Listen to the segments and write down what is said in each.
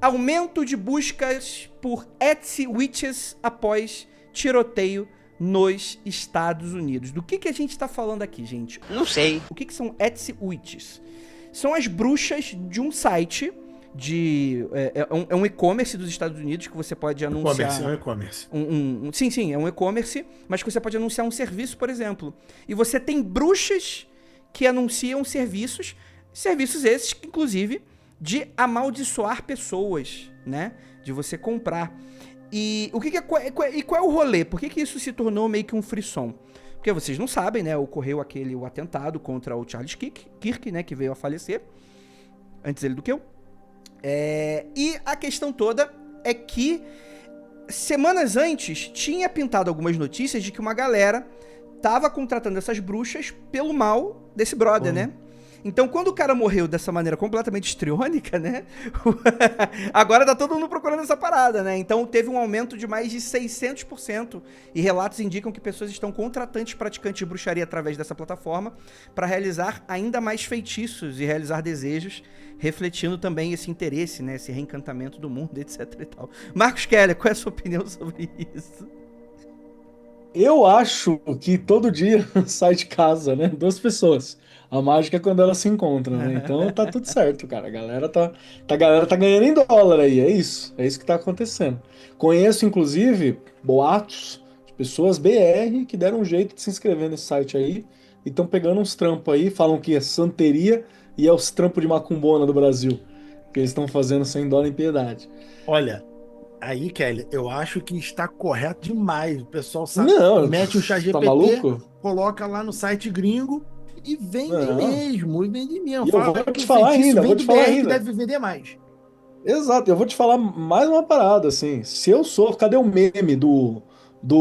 Aumento de buscas por Etsy Witches após tiroteio nos Estados Unidos. Do que a gente tá falando aqui, gente? Não sei. O que são Etsy Witches? São as bruxas de um site de... É um e-commerce dos Estados Unidos que você pode anunciar... É um e-commerce. Sim, é um e-commerce, mas que você pode anunciar um serviço, por exemplo. E você tem bruxas que anunciam serviços esses, inclusive, de amaldiçoar pessoas, né? De você comprar. E qual é o rolê? Por que isso se tornou meio que um frisson? Porque vocês não sabem, né? Ocorreu o atentado contra o Charles Kirk, né? Que veio a falecer. Antes ele do que eu. E a questão toda é que semanas antes tinha pintado algumas notícias de que uma galera tava contratando essas bruxas pelo mal desse brother, né? Então, quando o cara morreu dessa maneira completamente histriônica, né? Agora tá todo mundo procurando essa parada, né? Então, teve um aumento de mais de 600%. E relatos indicam que pessoas estão contratando praticantes de bruxaria através dessa plataforma para realizar ainda mais feitiços e realizar desejos, refletindo também esse interesse, né? Esse reencantamento do mundo, etc e tal. Marcos Keller, qual é a sua opinião sobre isso? Eu acho que todo dia sai de casa, né? Duas pessoas. A mágica é quando elas se encontram, né? Então tá tudo certo, cara. A galera tá ganhando em dólar aí, é isso. É isso que tá acontecendo. Conheço, inclusive, boatos de pessoas BR que deram um jeito de se inscrever nesse site aí e estão pegando uns trampos aí, falam que é santeria e é os trampos de macumbona do Brasil, que eles estão fazendo sem dó nem piedade. Olha, aí, Kelly, eu acho que está correto demais. O pessoal sabe, Não, mete o ChatGPT, tá maluco? coloca lá no site gringo e vende Não. mesmo, e vende mesmo. E eu vou que te o falar feitiço ainda, vem vou do te falar BR que ainda. deve vender mais. Exato, eu vou te falar mais uma parada, assim. Se eu sou. Cadê o meme do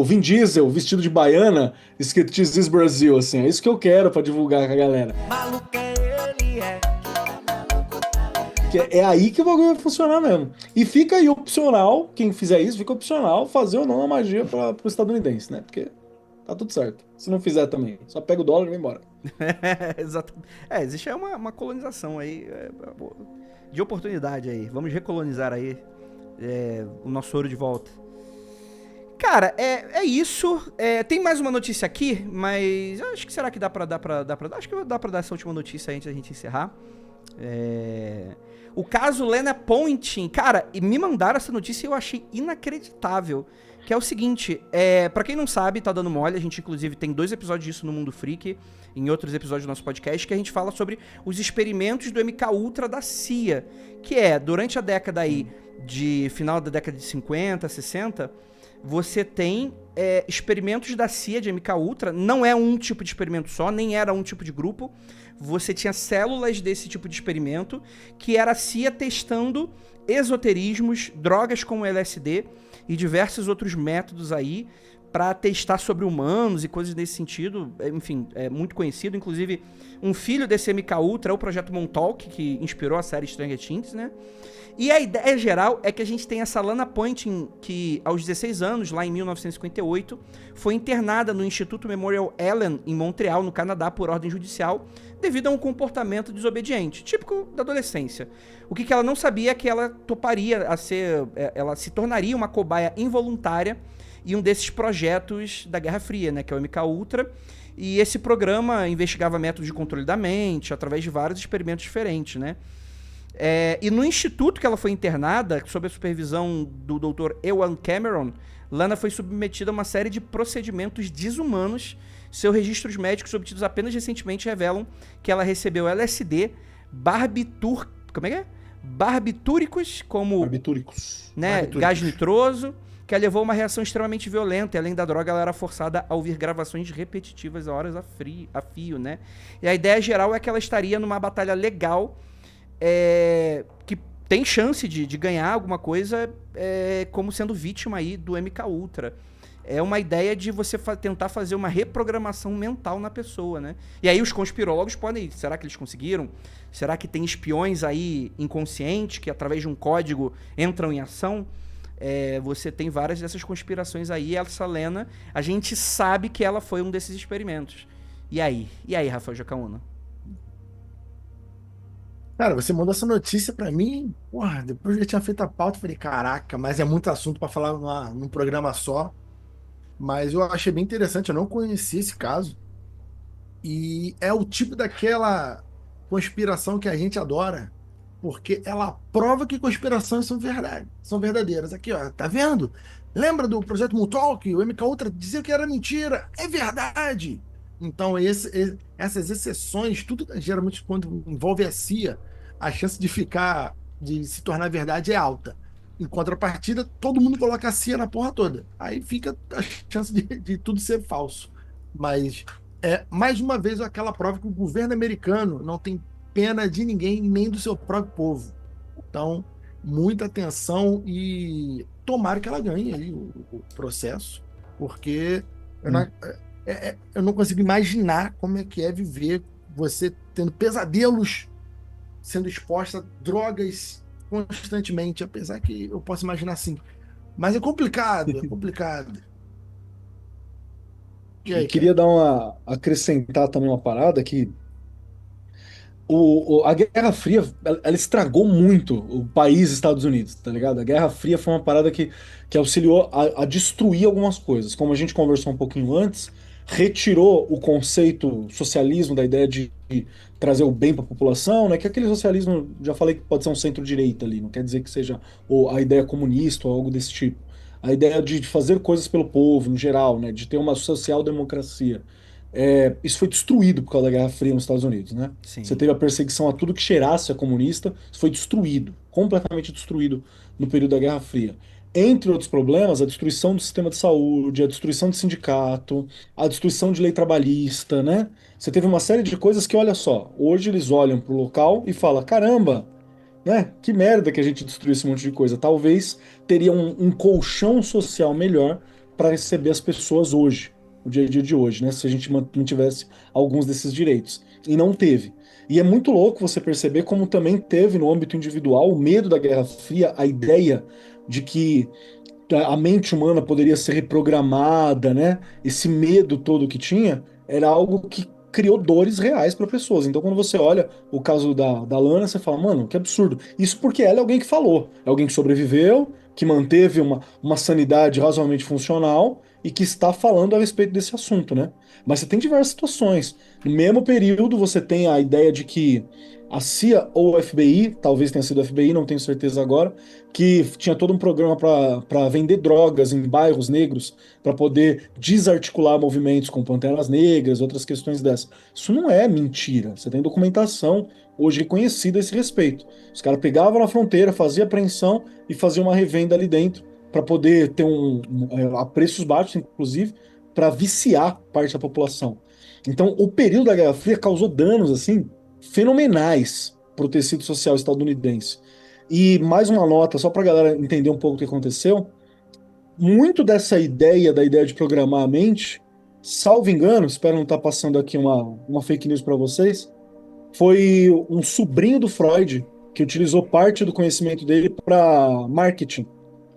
Vin Diesel vestido de baiana, escrito This is Brasil, assim? É isso que eu quero pra divulgar com a galera. Maluco ele é. Que é aí que o bagulho vai funcionar mesmo. E fica aí opcional, quem fizer isso, fica opcional fazer ou não a magia pro estadunidense, né? Porque tá tudo certo. Se não fizer também, só pega o dólar e vai embora. Exato. Existe uma colonização aí de oportunidade aí. Vamos recolonizar aí o nosso ouro de volta. Cara, é isso. Tem mais uma notícia aqui, mas acho que será que dá pra dar? Acho que dá pra dar essa última notícia aí antes da gente encerrar. O caso Lena Pointing, cara, e me mandaram essa notícia e eu achei inacreditável. Que é o seguinte, pra quem não sabe, tá dando mole, a gente inclusive tem 2 episódios disso no Mundo Freak, em outros episódios do nosso podcast, que a gente fala sobre os experimentos do MKUltra da CIA, que durante a década aí, final da década de 50, 60, você tem experimentos da CIA de MKUltra, não é um tipo de experimento só, nem era um tipo de grupo, você tinha células desse tipo de experimento, que era a CIA testando esoterismos, drogas como LSD e diversos outros métodos aí para testar sobre humanos e coisas nesse sentido. Enfim, é muito conhecido. Inclusive, um filho desse MKUltra é o Projeto Montauk, que inspirou a série Stranger Things, né? E a ideia geral é que a gente tem essa Lana Pointing, que aos 16 anos, lá em 1958, foi internada no Instituto Memorial Allen, em Montreal, no Canadá, por ordem judicial, devido a um comportamento desobediente, típico da adolescência. O que ela não sabia é que ela toparia ela se tornaria uma cobaia involuntária em um desses projetos da Guerra Fria, né, que é o MKUltra, e esse programa investigava métodos de controle da mente, através de vários experimentos diferentes, né. E no instituto que ela foi internada, sob a supervisão do Dr. Ewan Cameron, Lana foi submetida a uma série de procedimentos desumanos. Seus registros médicos obtidos apenas recentemente revelam que ela recebeu LSD, barbitúricos, como Barbitúricos. né, gás nitroso, que a levou a uma reação extremamente violenta. E além da droga, ela era forçada a ouvir gravações repetitivas a horas a fio, né? E a ideia geral é que ela estaria numa batalha legal, que tem chance de ganhar alguma coisa, como sendo vítima aí do MKUltra. É uma ideia de você tentar fazer uma reprogramação mental na pessoa, né? E aí os conspirólogos podem... Será que eles conseguiram? Será que tem espiões aí inconscientes que através de um código entram em ação? Você tem várias dessas conspirações aí. Essa Lena, a gente sabe que ela foi um desses experimentos. E aí, Rafael Jacaúna? Cara, você mandou essa notícia pra mim, porra, depois eu já tinha feito a pauta, eu falei, caraca, mas é muito assunto pra falar num programa só. Mas eu achei bem interessante, eu não conhecia esse caso. E é o tipo daquela conspiração que a gente adora, porque ela prova que conspirações são verdade, são verdadeiras. Aqui, ó, tá vendo? Lembra do projeto Montauk? O MK Ultra dizia que era mentira, é verdade. Então, essas exceções, tudo geralmente quando envolve a CIA, a chance de ficar, de se tornar verdade é alta. Em contrapartida, todo mundo coloca a CIA na porra toda. Aí fica a chance de tudo ser falso. Mas mais uma vez aquela prova que o governo americano não tem pena de ninguém, nem do seu próprio povo. Então, muita atenção e tomara que ela ganhe aí o processo, porque Hum. eu não consigo imaginar como é que é viver você tendo pesadelos, sendo exposta a drogas constantemente, apesar que eu posso imaginar assim. Mas é complicado, é complicado. E E aí, queria Kelly? dar acrescentar também uma parada que a Guerra Fria, ela estragou muito o país Estados Unidos, tá ligado? A Guerra Fria foi uma parada que auxiliou a destruir algumas coisas. Como a gente conversou um pouquinho antes, retirou o conceito socialismo da ideia de trazer o bem para a população, né? Que aquele socialismo, já falei que pode ser um centro-direita ali, não quer dizer que seja a ideia comunista ou algo desse tipo. A ideia de fazer coisas pelo povo, no geral, né? De ter uma social-democracia. Isso foi destruído por causa da Guerra Fria nos Estados Unidos, né? Você Sim. teve a perseguição a tudo que cheirasse a comunista, isso foi destruído, completamente destruído no período da Guerra Fria. Entre outros problemas, a destruição do sistema de saúde, a destruição do sindicato, a destruição de lei trabalhista, né? Você teve uma série de coisas que, olha só, hoje eles olham para o local e falam: caramba, né? Que merda que a gente destruiu esse monte de coisa. Talvez teria um colchão social melhor para receber as pessoas hoje, o dia a dia de hoje, né? Se a gente mantivesse alguns desses direitos. E não teve. E é muito louco você perceber como também teve no âmbito individual o medo da Guerra Fria, a ideia de que a mente humana poderia ser reprogramada, né? Esse medo todo que tinha era algo que criou dores reais para pessoas. Então, quando você olha o caso da Lana, você fala, mano, que absurdo. Isso porque ela é alguém que falou, é alguém que sobreviveu, que manteve uma sanidade razoavelmente funcional e que está falando a respeito desse assunto, né? Mas você tem diversas situações. No mesmo período, você tem a ideia de que a CIA ou o FBI, talvez tenha sido o FBI, não tenho certeza agora, que tinha todo um programa para vender drogas em bairros negros, para poder desarticular movimentos com Panteras Negras, outras questões dessas. Isso não é mentira. Você tem documentação hoje reconhecida a esse respeito. Os caras pegavam na fronteira, faziam apreensão e faziam uma revenda ali dentro para poder ter a preços baixos, inclusive, para viciar parte da população. Então, o período da Guerra Fria causou danos assim fenomenais para o tecido social estadunidense. E mais uma nota, só para a galera entender um pouco o que aconteceu. Muito dessa ideia, da ideia de programar a mente, salvo engano, espero não estar passando aqui uma fake news para vocês, foi um sobrinho do Freud que utilizou parte do conhecimento dele para marketing.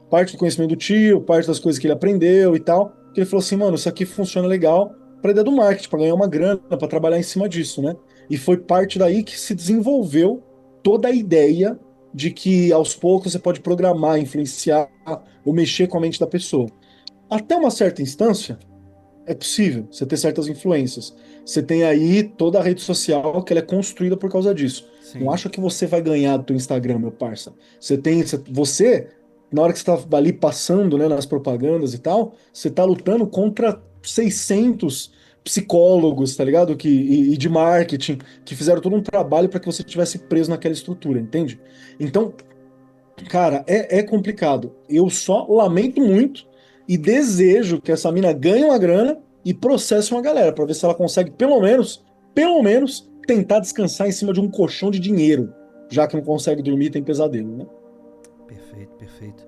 Parte do conhecimento do tio, parte das coisas que ele aprendeu e tal. Que ele falou assim, mano, isso aqui funciona legal para ideia do marketing, para ganhar uma grana, para trabalhar em cima disso, né? E foi parte daí que se desenvolveu toda a ideia de que aos poucos você pode programar, influenciar ou mexer com a mente da pessoa. Até uma certa instância, é possível você ter certas influências. Você tem aí toda a rede social que ela é construída por causa disso. Não Sim. acha que você vai ganhar do teu Instagram, meu parça. Você, na hora que você está ali passando, né, nas propagandas e tal, você está lutando contra 600 psicólogos, tá ligado? E de marketing, que fizeram todo um trabalho para que você tivesse preso naquela estrutura, entende? Então, cara, é complicado. Eu só lamento muito e desejo que essa mina ganhe uma grana e processe uma galera pra ver se ela consegue, pelo menos, tentar descansar em cima de um colchão de dinheiro, já que não consegue dormir e tem pesadelo, né? Perfeito, perfeito.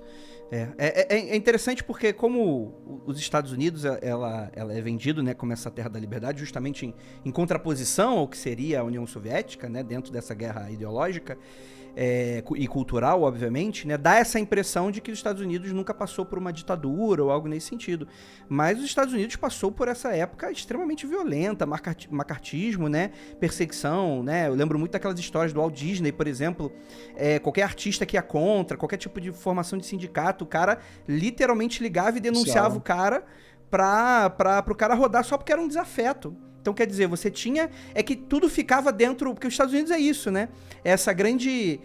É interessante porque como os Estados Unidos ela é vendido, né, como essa terra da liberdade, justamente em contraposição ao que seria a União Soviética, né, dentro dessa guerra ideológica. e cultural, obviamente, né, dá essa impressão de que os Estados Unidos nunca passou por uma ditadura ou algo nesse sentido. Mas os Estados Unidos passou por essa época extremamente violenta, macartismo, né, perseguição, né? Eu lembro muito daquelas histórias do Walt Disney, por exemplo, qualquer artista que ia contra, qualquer tipo de formação de sindicato, o cara literalmente ligava e denunciava o cara pro cara rodar só porque era um desafeto. Então, quer dizer, você tinha... É que tudo ficava dentro... Porque os Estados Unidos é isso, né? Essa grande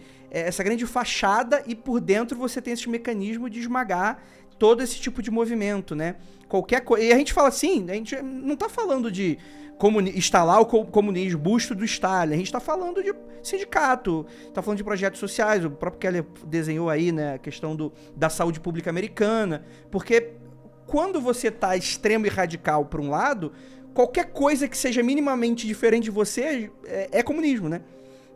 fachada e por dentro você tem esse mecanismo de esmagar todo esse tipo de movimento, né? Qualquer coisa... E a gente fala assim, a gente não tá falando de instalar o comunismo, busto do Stalin. A gente tá falando de sindicato, tá falando de projetos sociais. O próprio Keller desenhou aí, né? A questão da saúde pública americana. Porque quando você tá extremo e radical por um lado... Qualquer coisa que seja minimamente diferente de você é comunismo, né?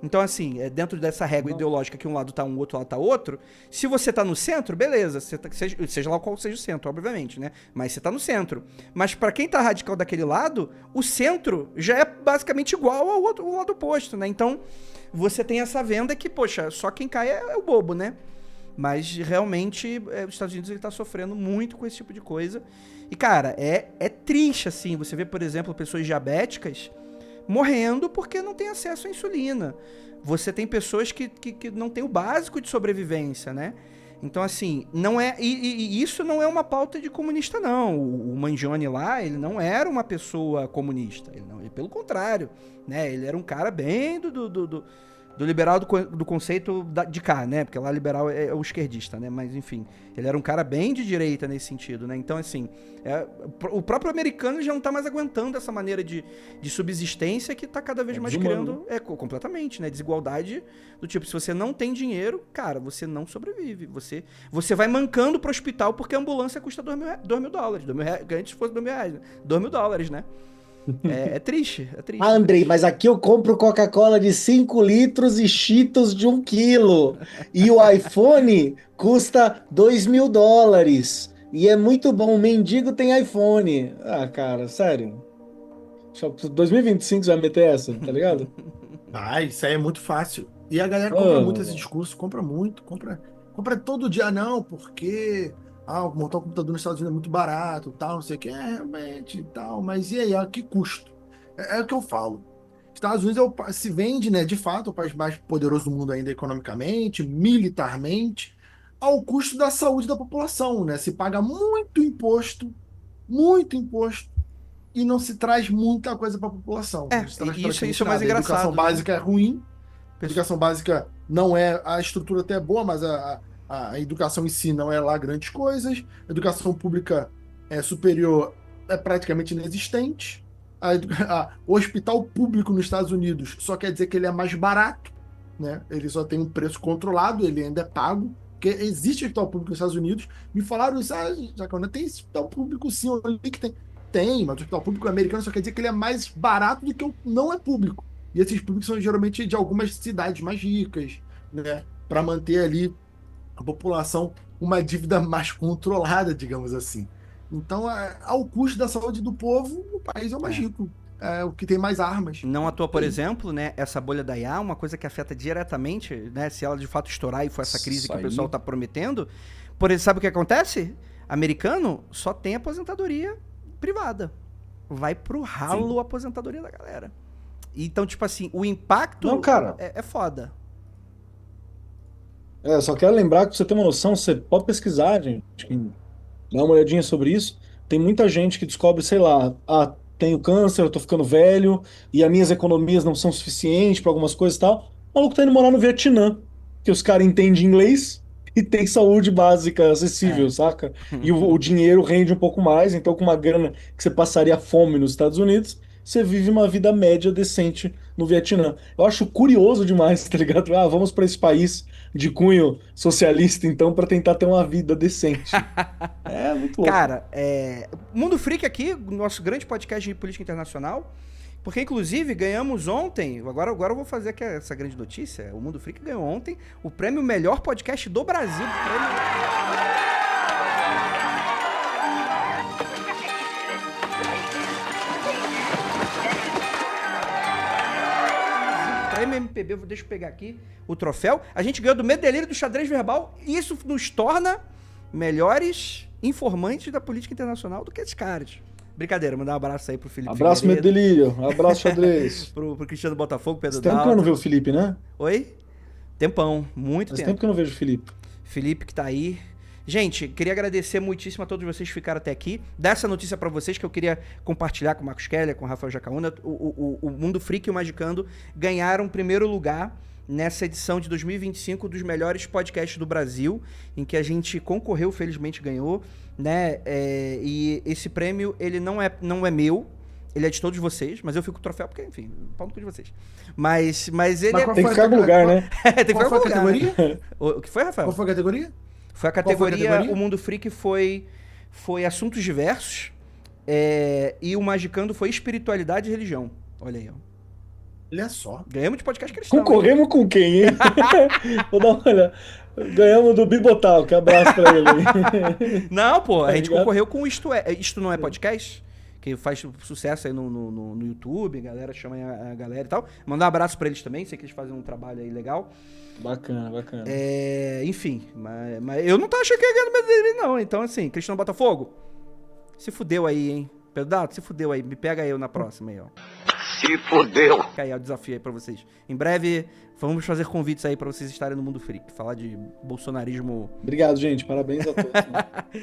Então, assim, dentro dessa régua ideológica que um lado tá um, outro lado tá outro, se você tá no centro, beleza, seja lá qual seja o centro, obviamente, né? Mas você tá no centro. Mas pra quem tá radical daquele lado, o centro já é basicamente igual ao lado oposto, né? Então, você tem essa venda que, poxa, só quem cai é o bobo, né? Mas, realmente, os Estados Unidos ele tá sofrendo muito com esse tipo de coisa. E, cara, é triste, assim, você vê, por exemplo, pessoas diabéticas morrendo porque não tem acesso à insulina. Você tem pessoas que não têm o básico de sobrevivência, né? Então, assim, não é... E isso não é uma pauta de comunista, não. O Mangione lá, ele não era uma pessoa comunista. Ele, pelo contrário, né? Ele era um cara bem do liberal do conceito de cá, né? Porque lá liberal é o esquerdista, né? Mas, enfim, ele era um cara bem de direita nesse sentido, né? Então, assim, o próprio americano já não tá mais aguentando essa maneira de subsistência que tá cada vez mais criando... completamente, né? Desigualdade do tipo, se você não tem dinheiro, cara, você não sobrevive. Você vai mancando pro hospital porque a ambulância custa $2.000. Antes fosse R$2.000, né? $2.000, né? É triste, é triste. Ah, Andrei, mas aqui eu compro Coca-Cola de 5 litros e Cheetos de 1 quilo. E o iPhone custa $2.000. E é muito bom, o mendigo tem iPhone. Ah, cara, sério. 2025 você vai meter essa, tá ligado? Ah, isso aí é muito fácil. E a galera compra muito esse discurso, compra muito, compra todo dia, não, porque montar um computador nos Estados Unidos é muito barato, tal, não sei o que, realmente, tal, mas e aí, a que custo? É o que eu falo. Estados Unidos se vende, né, de fato, o país mais poderoso do mundo ainda economicamente, militarmente, ao custo da saúde da população, né? Se paga muito imposto, e não se traz muita coisa para a população. Isso é mais A engraçado, educação né? básica é ruim, a educação básica não é, a estrutura até é boa, mas a educação em si não é lá grandes coisas. A educação pública superior é praticamente inexistente. O hospital público nos Estados Unidos só quer dizer que ele é mais barato, né? Ele só tem um preço controlado, ele ainda é pago. Porque existe hospital público nos Estados Unidos. Me falaram isso, Jacona, tem hospital público sim, eu li que tem. Tem, mas o hospital público americano só quer dizer que ele é mais barato do que o não é público. E esses públicos são geralmente de algumas cidades mais ricas, né? Para manter ali a população com uma dívida mais controlada, digamos assim. Então, ao custo da saúde do povo, o país é o mais rico. É o que tem mais armas. Não à toa, por exemplo, né, essa bolha da IA, uma coisa que afeta diretamente, né, se ela de fato estourar e for essa crise que o pessoal está prometendo, sabe o que acontece? Americano só tem aposentadoria privada. Vai pro ralo a aposentadoria da galera. Então, tipo assim, o impacto Não, cara. é foda. Só quero lembrar que pra você ter uma noção, você pode pesquisar, gente, dá uma olhadinha sobre isso. Tem muita gente que descobre, sei lá, tenho câncer, eu tô ficando velho, e as minhas economias não são suficientes para algumas coisas e tal. O maluco tá indo morar no Vietnã, que os caras entendem inglês e tem saúde básica acessível, saca? E o dinheiro rende um pouco mais, então com uma grana que você passaria fome nos Estados Unidos, você vive uma vida média decente no Vietnã. Eu acho curioso demais, tá ligado? Vamos para esse país de cunho socialista, então, para tentar ter uma vida decente. É muito louco. Cara, Mundo Freak aqui, nosso grande podcast de política internacional, porque inclusive ganhamos ontem, agora eu vou fazer aqui essa grande notícia, o Mundo Freak ganhou ontem o prêmio Melhor Podcast do Brasil. Prêmio MPB, deixa eu pegar aqui o troféu. A gente ganhou do Medelírio do Xadrez Verbal. E isso nos torna melhores informantes da política internacional do que esses caras. Brincadeira, mandar um abraço aí pro Felipe Abraço, Figueiredo, Medelírio. Abraço, xadrez. pro Cristiano Botafogo, Pedro Faz tempo que eu não Dalto. vejo o Felipe, né? Oi? Tempão, muito Faz tempo. tempo que eu não vejo o Felipe. Felipe que tá aí. Gente, queria agradecer muitíssimo a todos vocês que ficaram até aqui. Dar essa notícia pra vocês que eu queria compartilhar com o Marcos Keller, com o Rafael Jacaúna. O Mundo Freak e o Magicando ganharam primeiro lugar nessa edição de 2025 dos melhores podcasts do Brasil, em que a gente concorreu, felizmente ganhou, né? E esse prêmio, ele não é meu, ele é de todos vocês, mas eu fico com o troféu porque, enfim, pau no cu de vocês. Mas ele Mas é... qual Tem que foi ficar a em algum lugar, né? tem que Qual ficar foi a em algum lugar, né? categoria? O que foi, Rafael? Qual foi a categoria? Foi a Qual foi a categoria, categoria? o Mundo Freak foi assuntos diversos, e o Magicando foi espiritualidade e religião. Olha aí, ó. Olha só. Ganhamos de podcast cristão. Concorremos com quem, hein? Vou dar uma olhada. Ganhamos do Bibotal, que abraço pra ele aí. Não, pô, a Tá gente ligado? concorreu com Isto Não É Podcast, que faz sucesso aí no YouTube, a galera chama a galera e tal. Mandar um abraço pra eles também, sei que eles fazem um trabalho aí legal. Bacana, bacana. Enfim, mas eu não tava achando que ia ganhar no meio dele, não. Então, assim, Cristiano Botafogo, se fudeu aí, hein? Pedro Dato, se fudeu aí. Me pega eu na próxima aí, ó. Se fudeu. Fica aí, ó, o desafio aí pra vocês. Em breve, vamos fazer convites aí pra vocês estarem no Mundo Freak. Falar de bolsonarismo. Obrigado, gente. Parabéns a todos. Né?